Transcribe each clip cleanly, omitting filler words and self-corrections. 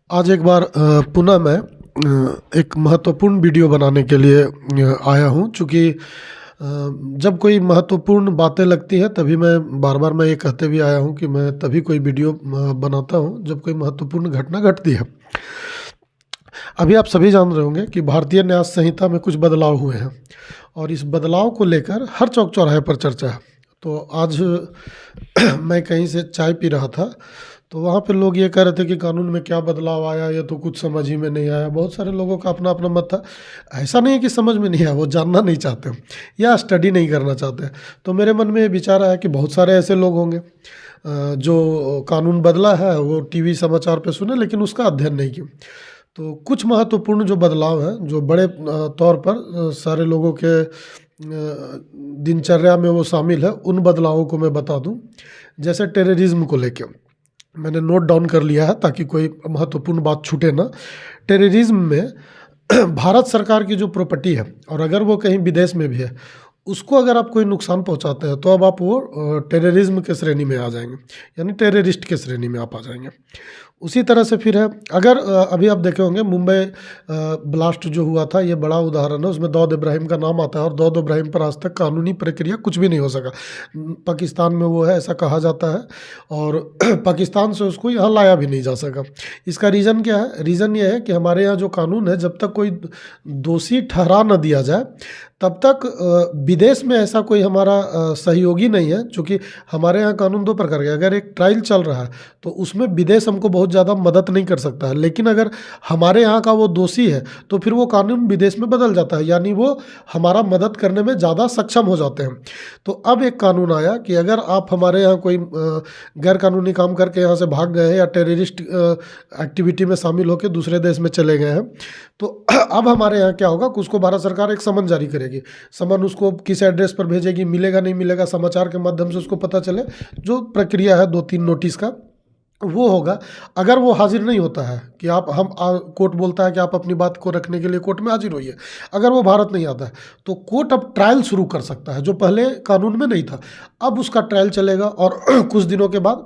आज एक बार पुनः मैं एक महत्वपूर्ण वीडियो बनाने के लिए आया हूँ। चूँकि जब कोई महत्वपूर्ण बातें लगती हैं तभी मैं बार बार मैं ये कहते भी आया हूँ कि मैं तभी कोई वीडियो बनाता हूँ जब कोई महत्वपूर्ण घटना घटती है। अभी आप सभी जान रहे होंगे कि भारतीय न्याय संहिता में कुछ बदलाव हुए हैं और इस बदलाव को लेकर हर चौक चौराहे पर चर्चा है। तो आज मैं कहीं से चाय पी रहा था तो वहाँ पे लोग ये कह रहे थे कि कानून में क्या बदलाव आया, ये तो कुछ समझ ही में नहीं आया। बहुत सारे लोगों का अपना अपना मत था। ऐसा नहीं है कि समझ में नहीं आया, वो जानना नहीं चाहते या स्टडी नहीं करना चाहते। तो मेरे मन में ये विचार आया कि बहुत सारे ऐसे लोग होंगे जो कानून बदला है वो टीवी समाचार पे सुने लेकिन उसका अध्ययन नहीं किया। तो कुछ महत्वपूर्ण जो बदलाव हैं जो बड़े तौर पर सारे लोगों के दिनचर्या में वो शामिल है, उन बदलावों को मैं बता दूं। जैसे टेररिज्म को लेके मैंने नोट डाउन कर लिया है ताकि कोई महत्वपूर्ण बात छूटे ना। टेररिज्म में भारत सरकार की जो प्रॉपर्टी है और अगर वो कहीं विदेश में भी है उसको अगर आप कोई नुकसान पहुंचाते हैं तो अब आप वो टेररिज्म के श्रेणी में आ जाएंगे, यानी टेररिस्ट के श्रेणी में आप आ जाएंगे। उसी तरह से फिर है, अगर अभी आप देखे होंगे मुंबई ब्लास्ट जो हुआ था, ये बड़ा उदाहरण है। उसमें दाऊद इब्राहिम का नाम आता है और दाऊद इब्राहिम पर आज तक कानूनी प्रक्रिया कुछ भी नहीं हो सका। पाकिस्तान में वो है ऐसा कहा जाता है और पाकिस्तान से उसको यहाँ लाया भी नहीं जा सका। इसका रीज़न क्या है? रीज़न ये है कि हमारे यहाँ जो कानून है, जब तक कोई दोषी ठहरा न दिया जाए तब तक विदेश में ऐसा कोई हमारा सहयोगी नहीं है। चूँकि हमारे यहाँ कानून दो प्रकार के, अगर एक ट्रायल चल रहा है तो उसमें विदेश हमको बहुत ज़्यादा मदद नहीं कर सकता है, लेकिन अगर हमारे यहाँ का वो दोषी है तो फिर वो कानून विदेश में बदल जाता है, यानी वो हमारा मदद करने में ज़्यादा सक्षम हो जाते हैं। तो अब एक कानून आया कि अगर आप हमारे यहाँ कोई गैर कानूनी काम करके यहाँ से भाग गए हैं या टेररिस्ट एक्टिविटी में शामिल होकर दूसरे देश में चले गए हैं, तो अब हमारे यहाँ क्या होगा कि उसको भारत सरकार एक समन जारी करेगी। समन उसको किस एड्रेस पर भेजेगी, मिलेगा नहीं मिलेगा, समाचार के माध्यम से उसको पता चले, जो प्रक्रिया है 2-3 नोटिस का वो होगा। अगर वो हाजिर नहीं होता है कि आप कोर्ट बोलता है कि आप अपनी बात को रखने के लिए कोर्ट में हाजिर होइए, अगर वो भारत नहीं आता है तो कोर्ट अब ट्रायल शुरू कर सकता है, जो पहले कानून में नहीं था। अब उसका ट्रायल चलेगा और कुछ दिनों के बाद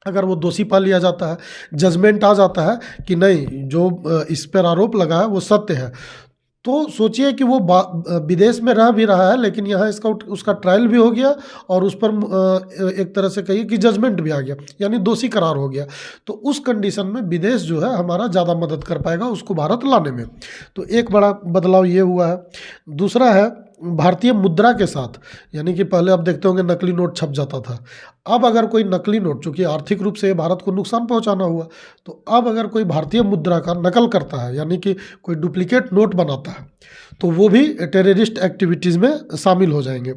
अगर वो दोषी पा लिया जाता है, जजमेंट आ जाता है कि नहीं, जो इस पर आरोप लगा है वो सत्य है, तो सोचिए कि वो विदेश में रह भी रहा है लेकिन यहाँ इसका उसका ट्रायल भी हो गया और उस पर एक तरह से कहिए कि जजमेंट भी आ गया, यानी दोषी करार हो गया। तो उस कंडीशन में विदेश जो है हमारा ज़्यादा मदद कर पाएगा उसको भारत लाने में। तो एक बड़ा बदलाव ये हुआ है। दूसरा है भारतीय मुद्रा के साथ, यानी कि पहले आप देखते होंगे नकली नोट छप जाता था। अब अगर कोई नकली नोट, चूँकि आर्थिक रूप से भारत को नुकसान पहुंचाना हुआ, तो अब अगर कोई भारतीय मुद्रा का नकल करता है, यानी कि कोई डुप्लीकेट नोट बनाता है, तो वो भी टेररिस्ट एक्टिविटीज़ में शामिल हो जाएंगे।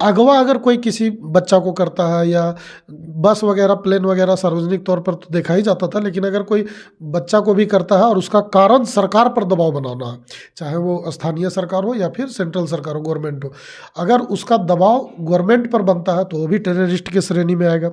अगवा अगर कोई किसी बच्चा को करता है, या बस वगैरह प्लेन वगैरह सार्वजनिक तौर पर तो देखा ही जाता था, लेकिन अगर कोई बच्चा को भी करता है और उसका कारण सरकार पर दबाव बनाना है, चाहे वो स्थानीय सरकार हो या फिर सेंट्रल सरकार हो, गवर्नमेंट हो, अगर उसका दबाव गवर्नमेंट पर बनता है तो वो भी टेररिस्ट की श्रेणी में आएगा।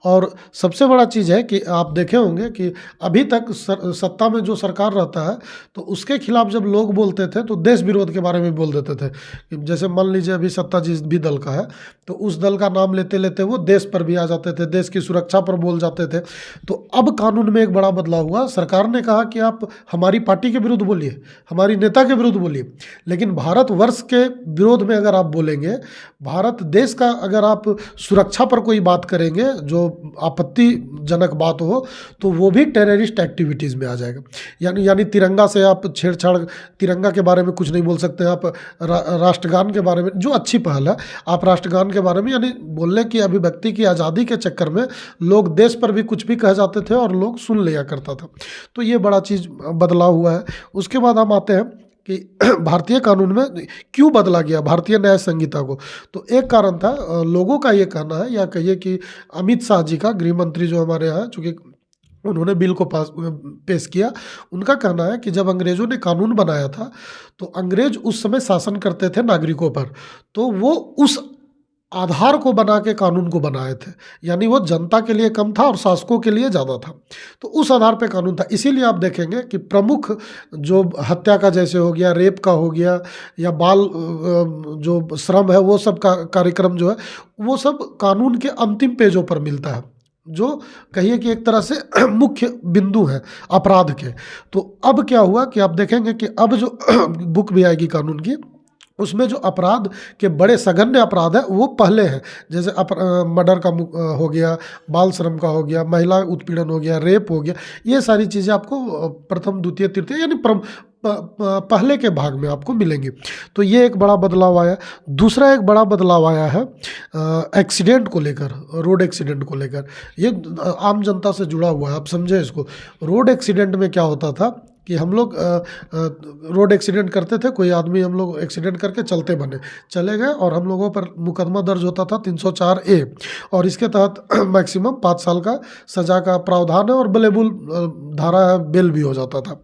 और सबसे बड़ा चीज़ है कि आप देखे होंगे कि अभी तक सत्ता में जो सरकार रहता है तो उसके खिलाफ जब लोग बोलते थे तो देश विरोध के बारे में बोल देते थे। कि जैसे मान लीजिए अभी सत्ता जिस भी दल का है तो उस दल का नाम लेते लेते वो देश पर भी आ जाते थे, देश की सुरक्षा पर बोल जाते थे। तो अब कानून में एक बड़ा बदलाव हुआ। सरकार ने कहा कि आप हमारी पार्टी के विरुद्ध बोलिए, हमारी नेता के विरुद्ध बोलिए, लेकिन भारतवर्ष के विरोध में अगर आप बोलेंगे, भारत देश का अगर आप सुरक्षा पर कोई बात करेंगे जो आपत्तिजनक बात हो, तो वो भी टेररिस्ट एक्टिविटीज़ में आ जाएगा। यानी तिरंगा से आप छेड़छाड़, तिरंगा के बारे में कुछ नहीं बोल सकते आप। राष्ट्रगान के बारे में, जो अच्छी पहल है, आप राष्ट्रगान के बारे में, यानी बोलने की, अभिव्यक्ति की आज़ादी के चक्कर में लोग देश पर भी कुछ भी कह जाते थे और लोग सुन लिया करता था। तो ये बड़ा चीज़ बदलाव हुआ है। उसके बाद हम आते हैं कि भारतीय कानून में क्यों बदला गया भारतीय न्याय संहिता को। तो एक कारण था, लोगों का ये कहना है, या कहिए कि अमित शाह जी का, गृह मंत्री जो हमारे यहाँ, चूँकि उन्होंने बिल को पेश किया, उनका कहना है कि जब अंग्रेज़ों ने कानून बनाया था तो अंग्रेज उस समय शासन करते थे नागरिकों पर, तो वो उस आधार को बना के कानून को बनाए थे, यानी वो जनता के लिए कम था और शासकों के लिए ज़्यादा था। तो उस आधार पे कानून था। इसीलिए आप देखेंगे कि प्रमुख जो हत्या का जैसे हो गया, रेप का हो गया, या बाल जो श्रम है, वो सब का कार्यक्रम जो है वो सब कानून के अंतिम पेजों पर मिलता है। जो कहिए कि एक तरह से मुख्य बिंदु हैं अपराध के। तो अब क्या हुआ कि आप देखेंगे कि अब जो बुक भी आएगी कानून की, उसमें जो अपराध के बड़े सघन्य अपराध है वो पहले हैं, जैसे मर्डर का हो गया, बाल श्रम का हो गया, महिला उत्पीड़न हो गया, रेप हो गया, ये सारी चीज़ें आपको प्रथम द्वितीय तृतीय यानी पहले के भाग में आपको मिलेंगी। तो ये एक बड़ा बदलाव आया। दूसरा एक बड़ा बदलाव आया है एक्सीडेंट को लेकर, रोड एक्सीडेंट को लेकर। ये आम जनता से जुड़ा हुआ है, आप समझे इसको। रोड एक्सीडेंट में क्या होता था कि हम लोग रोड एक्सीडेंट करते थे, कोई आदमी, हम लोग एक्सीडेंट करके चले गए और हम लोगों पर मुकदमा दर्ज होता था 304A, और इसके तहत मैक्सिमम 5 साल का सज़ा का प्रावधान है और बेलेबल धारा है, बेल भी हो जाता था।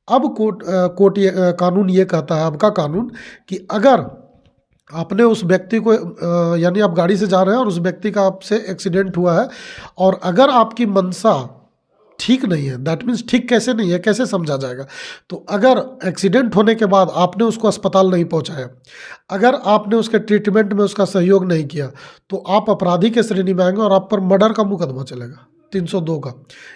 अब कोर्ट ये कानून ये कहता है, अब का कानून, कि अगर आपने उस व्यक्ति को यानी आप गाड़ी से जा रहे हैं और उस व्यक्ति का आपसे एक्सीडेंट हुआ है, और अगर आपकी मंशा ठीक नहीं है, दैट मीन्स ठीक कैसे नहीं है, कैसे समझा जाएगा, तो अगर एक्सीडेंट होने के बाद आपने उसको अस्पताल नहीं पहुंचाया, अगर आपने उसके ट्रीटमेंट में उसका सहयोग नहीं किया, तो आप अपराधी के श्रेणी में आएंगे और आप पर मर्डर का मुकदमा चलेगा 302 का।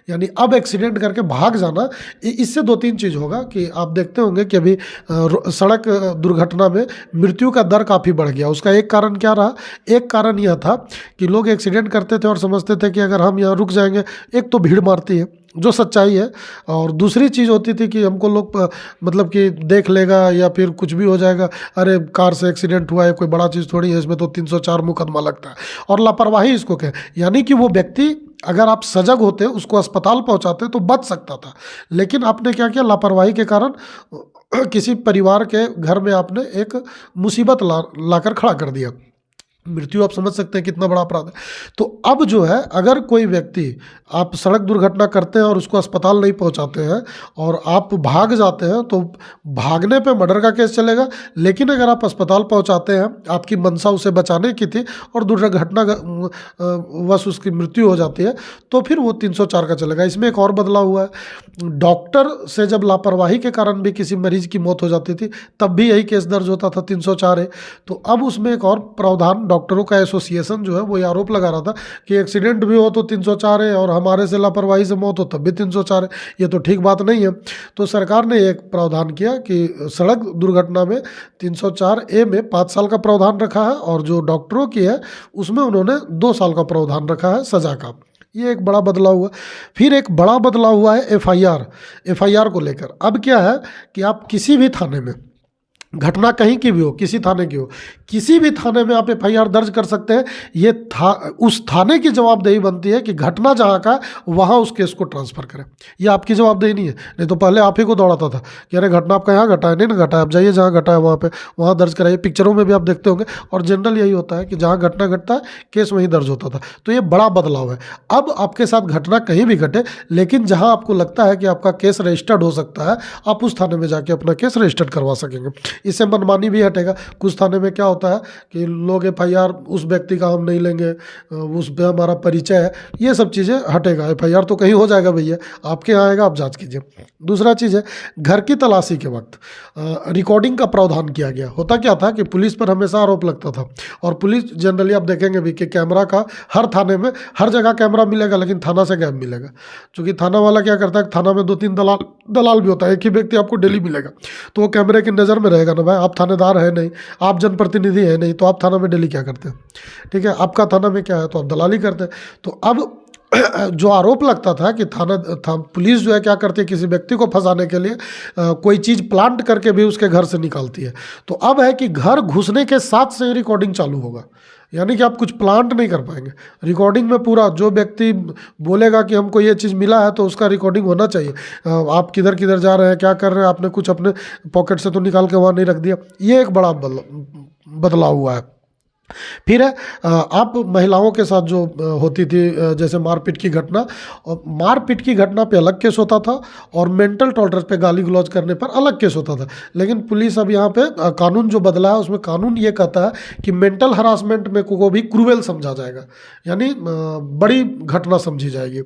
यानी अब एक्सीडेंट करके भाग जाना, इससे 2-3 चीज़ होगा कि आप देखते होंगे कि अभी सड़क दुर्घटना में मृत्यु का दर काफ़ी बढ़ गया। उसका एक कारण क्या रहा? एक कारण यह था कि लोग एक्सीडेंट करते थे और समझते थे कि अगर हम यहाँ रुक जाएंगे, एक तो भीड़ मारती है, जो सच्चाई है, और दूसरी चीज़ होती थी कि हमको लोग मतलब कि देख लेगा या फिर कुछ भी हो जाएगा, अरे कार से एक्सीडेंट हुआ है, कोई बड़ा चीज़ थोड़ी है, इसमें तो 304 मुकदमा लगता है, और लापरवाही इसको कहें। यानी कि वो व्यक्ति, अगर आप सजग होते, उसको अस्पताल पहुंचाते तो बच सकता था, लेकिन आपने क्या किया, लापरवाही के कारण किसी परिवार के घर में आपने एक मुसीबत लाकर खड़ा कर दिया। मृत्यु आप समझ सकते हैं कितना बड़ा अपराध है। तो अब जो है, अगर कोई व्यक्ति, आप सड़क दुर्घटना करते हैं और उसको अस्पताल नहीं पहुंचाते हैं और आप भाग जाते हैं, तो भागने पे मर्डर का केस चलेगा। लेकिन अगर आप अस्पताल पहुंचाते हैं, आपकी मंशा उसे बचाने की थी और दुर्घटना वश उसकी मृत्यु हो जाती है, तो फिर वो 304 का चलेगा। इसमें एक और बदलाव हुआ है, डॉक्टर से जब लापरवाही के कारण भी किसी मरीज की मौत हो जाती थी, तब भी यही केस दर्ज होता था 304A। तो अब उसमें एक और प्रावधान, डॉक्टरों का एसोसिएशन जो है वो ये आरोप लगा रहा था कि एक्सीडेंट भी हो तो 304 है, और हमारे से लापरवाही से मौत हो तब भी 304 है। ये तो ठीक बात नहीं है। तो सरकार ने एक प्रावधान किया कि सड़क दुर्घटना में 304A में 5 साल का प्रावधान रखा है, और जो डॉक्टरों की है उसमें उन्होंने 2 साल का प्रावधान रखा है सजा का। ये एक बड़ा बदलाव हुआ। फिर एक बड़ा बदलाव हुआ है एफआईआर को लेकर। अब क्या है कि आप किसी भी थाने में, घटना कहीं की भी हो, किसी थाने की हो, किसी भी थाने में आप एफआईआर दर्ज कर सकते हैं। ये उस थाने की जवाबदेही बनती है कि घटना जहाँ का, वहाँ उस केस को ट्रांसफ़र करें। ये आपकी जवाबदेही नहीं है। नहीं तो पहले आप ही को दौड़ाता था कि अरे घटना आपका यहाँ घटा है, नहीं ना घटा है, आप जाइए जहाँ घटा है वहाँ पे, वहाँ दर्ज कराइए। पिक्चरों में भी आप देखते होंगे, और जनरल यही होता है कि जहाँ घटना घटता है केस वहीं दर्ज होता था। तो ये बड़ा बदलाव है। अब आपके साथ घटना कहीं भी घटे, लेकिन जहाँ आपको लगता है कि आपका केस रजिस्टर्ड हो सकता है, आप उस थाने में जाके अपना केस रजिस्टर्ड करवा सकेंगे। इससे मनमानी भी हटेगा। कुछ थाने में क्या होता है कि लोग एफआईआर, उस व्यक्ति का हम नहीं लेंगे, उस पे हमारा परिचय है, ये सब चीज़ें हटेगा। एफआईआर तो कहीं हो जाएगा भैया, आपके यहाँ आएगा, आप जांच कीजिए। दूसरा चीज़ है, घर की तलाशी के वक्त रिकॉर्डिंग का प्रावधान किया गया। होता क्या था कि पुलिस पर हमेशा आरोप लगता था, और पुलिस जनरली आप देखेंगे भी कि कैमरा का हर थाने में, हर जगह कैमरा मिलेगा, लेकिन थाना से गैप मिलेगा। क्योंकि थाना वाला क्या करता है, थाना में 2-3 दलाल भी होता है, एक ही व्यक्ति आपको डेली मिलेगा, तो वो कैमरे की नज़र में रहेगा ना भाई, आप थानेदार है नहीं, आप जनप्रतिनिधि है नहीं, तो आप थाना में डेली क्या करते हैं? ठीक है, आपका थाना में क्या है, तो आप दलाली करते हैं। तो अब जो आरोप लगता था कि पुलिस जो है क्या करती है, किसी व्यक्ति को फंसाने के लिए कोई चीज़ प्लांट करके भी उसके घर से निकालती है। तो अब है कि घर घुसने के साथ से रिकॉर्डिंग चालू होगा, यानी कि आप कुछ प्लांट नहीं कर पाएंगे। रिकॉर्डिंग में पूरा, जो व्यक्ति बोलेगा कि हमको ये चीज़ मिला है, तो उसका रिकॉर्डिंग होना चाहिए। आप किधर किधर जा रहे हैं, क्या कर रहे हैं, आपने कुछ अपने पॉकेट से तो निकाल के वहाँ नहीं रख दिया। ये एक बड़ा बदलाव हुआ है। फिर है आप महिलाओं के साथ जो होती थी, जैसे मारपीट की घटना, और मारपीट की घटना पे अलग केस होता था, और मेंटल टॉर्चर पे, गाली गलौज करने पर अलग केस होता था। लेकिन पुलिस अब यहाँ पे कानून जो बदला है, उसमें कानून ये कहता है कि मेंटल हरासमेंट में को भी क्रूएल समझा जाएगा, यानी बड़ी घटना समझी जाएगी।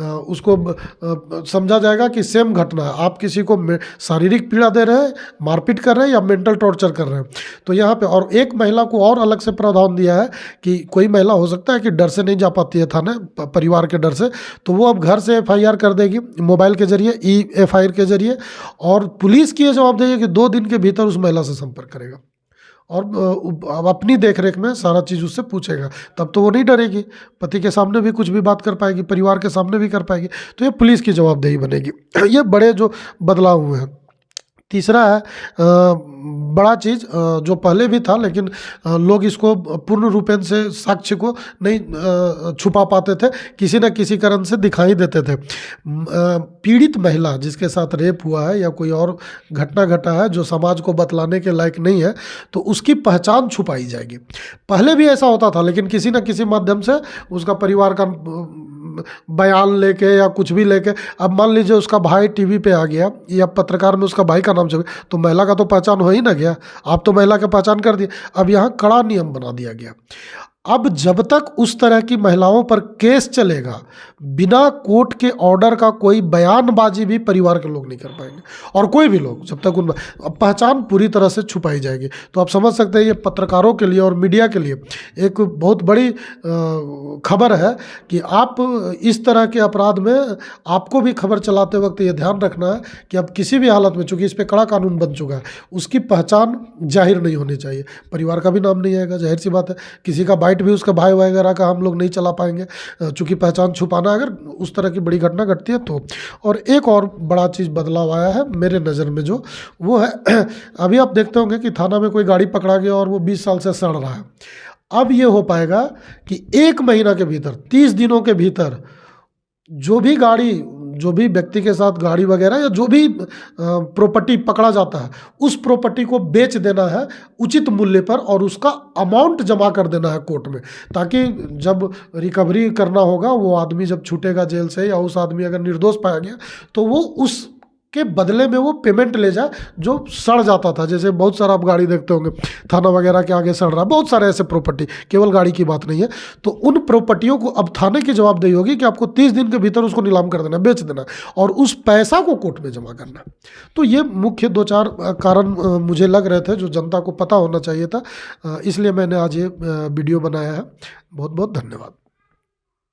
उसको समझा जाएगा कि सेम घटना है, आप किसी को शारीरिक पीड़ा दे रहे हैं, मारपीट कर रहे हैं, या मेंटल टॉर्चर कर रहे हैं। तो यहाँ पे और एक महिला को और अलग से प्रावधान दिया है कि कोई महिला हो सकता है कि डर से नहीं जा पाती है थाने, परिवार के डर से, तो वो अब घर से FIR कर देगी मोबाइल के जरिए, FIR के जरिए, और पुलिस की ये जवाबदेही है कि 2 दिन के भीतर उस महिला से संपर्क करेगा और अब अपनी देखरेख में सारा चीज़ उससे पूछेगा। तब तो वो नहीं डरेगी, पति के सामने भी कुछ भी बात कर पाएगी, परिवार के सामने भी कर पाएगी। तो ये पुलिस की जवाबदेही बनेगी। ये बड़े जो बदलाव हुए हैं। तीसरा है बड़ा चीज़ जो पहले भी था, लेकिन लोग इसको पूर्ण रूपेण से साक्ष्य को नहीं छुपा पाते थे, किसी न किसी कारण से दिखाई देते थे। पीड़ित महिला जिसके साथ रेप हुआ है या कोई और घटना घटा है जो समाज को बतलाने के लायक नहीं है, तो उसकी पहचान छुपाई जाएगी। पहले भी ऐसा होता था, लेकिन किसी न किसी माध्यम से उसका परिवार का बयान लेके या कुछ भी लेके, अब मान लीजिए उसका भाई टीवी पे आ गया या पत्रकार में उसका भाई का नाम छपे, तो महिला का तो पहचान हो ही ना गया। आप तो महिला का पहचान कर दिए। अब यहाँ कड़ा नियम बना दिया गया। अब जब तक उस तरह की महिलाओं पर केस चलेगा, बिना कोर्ट के ऑर्डर का कोई बयानबाजी भी परिवार के लोग नहीं कर पाएंगे, और कोई भी लोग, जब तक उन पहचान पूरी तरह से छुपाई जाएगी। तो आप समझ सकते हैं ये पत्रकारों के लिए और मीडिया के लिए एक बहुत बड़ी खबर है कि आप इस तरह के अपराध में आपको भी खबर चलाते वक्त ये ध्यान रखना है कि अब किसी भी हालत में, चूंकि इस पर कड़ा कानून बन चुका है, उसकी पहचान जाहिर नहीं होनी चाहिए। परिवार का भी नाम नहीं आएगा, जाहिर सी बात है। किसी का भी उसका भाई वगैरह का हम लोग नहीं चला पाएंगे, चूंकि पहचान छुपाना अगर उस तरह की बड़ी घटना घटती है तो। और एक और बड़ा चीज़ बदलाव आया है मेरे नज़र में, जो वो है अभी आप देखते होंगे कि थाना में कोई गाड़ी पकड़ा गया और वो 20 साल से सड़ रहा है। अब ये हो पाएगा कि 1 महीना के भीतर, 30 दिनों के भीतर जो भी व्यक्ति के साथ गाड़ी वगैरह या जो भी प्रॉपर्टी पकड़ा जाता है, उस प्रॉपर्टी को बेच देना है उचित मूल्य पर, और उसका अमाउंट जमा कर देना है कोर्ट में, ताकि जब रिकवरी करना होगा, वो आदमी जब छूटेगा जेल से, या उस आदमी अगर निर्दोष पाया गया, तो वो उस के बदले में वो पेमेंट ले जाए जो सड़ जाता था। जैसे बहुत सारा आप गाड़ी देखते होंगे थाना वगैरह के आगे सड़ रहा है, बहुत सारे ऐसे प्रॉपर्टी, केवल गाड़ी की बात नहीं है। तो उन प्रॉपर्टियों को अब थाने की जवाबदेही होगी कि आपको 30 दिन के भीतर उसको नीलाम कर देना, बेच देना, और उस पैसा को कोर्ट में जमा करना। तो ये मुख्य 2-4 कारण मुझे लग रहे थे जो जनता को पता होना चाहिए था, इसलिए मैंने आज ये वीडियो बनाया है। बहुत बहुत धन्यवाद।